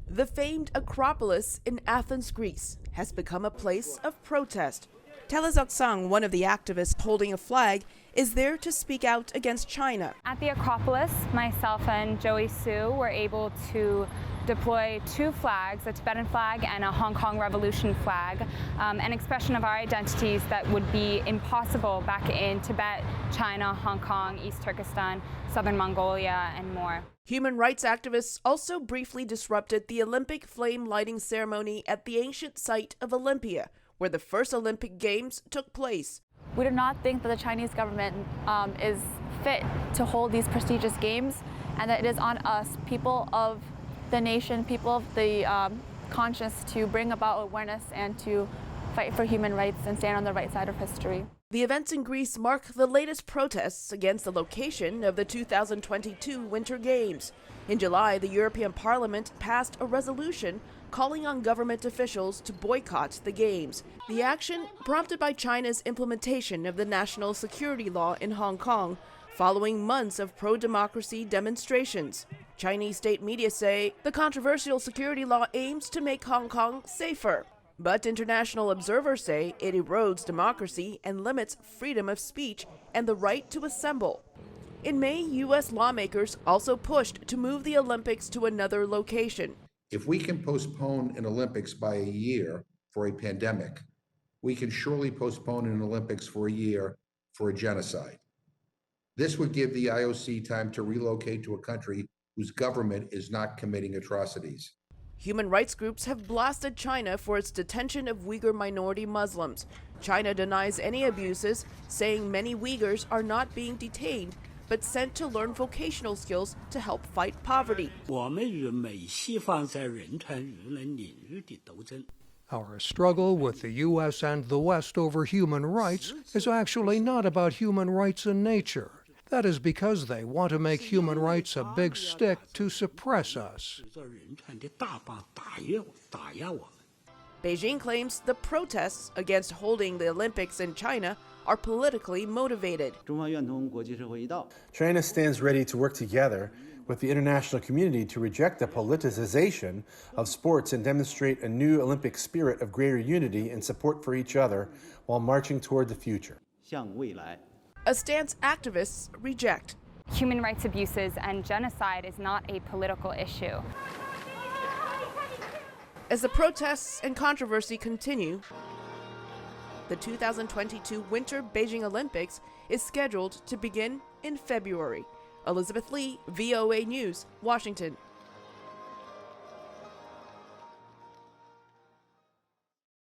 The famed Acropolis in Athens, Greece, has become a place of protest. Tenzin, one of the activists holding a flag, is there to speak out against China. At the Acropolis, myself and Joey Sue were able to deploy two flags, a Tibetan flag and a Hong Kong Revolution flag, an expression of our identities that would be impossible back in Tibet, China, Hong Kong, East Turkestan, Southern Mongolia, and more. Human rights activists also briefly disrupted the Olympic flame lighting ceremony at the ancient site of Olympia, where the first Olympic Games took place. We do not think that the Chinese government is fit to hold these prestigious games, and that it is on us, people of the nation, people of the conscience, to bring about awareness and to fight for human rights and stand on the right side of history. The events in Greece mark the latest protests against the location of the 2022 Winter Games. In July, the European Parliament passed a resolution calling on government officials to boycott the Games. The action, prompted by China's implementation of the national security law in Hong Kong, following months of pro-democracy demonstrations. Chinese state media say the controversial security law aims to make Hong Kong safer. But international observers say it erodes democracy and limits freedom of speech and the right to assemble. In May, U.S. lawmakers also pushed to move the Olympics to another location. If we can postpone an Olympics by a year for a pandemic, we can surely postpone an Olympics for a year for a genocide. This would give the IOC time to relocate to a country whose government is not committing atrocities. Human rights groups have blasted China for its detention of Uyghur minority Muslims. China denies any abuses, saying many Uyghurs are not being detained, but sent to learn vocational skills to help fight poverty. Our struggle with the U.S. and the West over human rights is actually not about human rights in nature. That is because they want to make human rights a big stick to suppress us. Beijing claims the protests against holding the Olympics in China are politically motivated. China stands ready to work together with the international community to reject the politicization of sports and demonstrate a new Olympic spirit of greater unity and support for each other while marching toward the future. A stance activists reject. Human rights abuses and genocide is not a political issue. As the protests and controversy continue, the 2022 Winter Beijing Olympics is scheduled to begin in February. Elizabeth Lee, VOA News, Washington.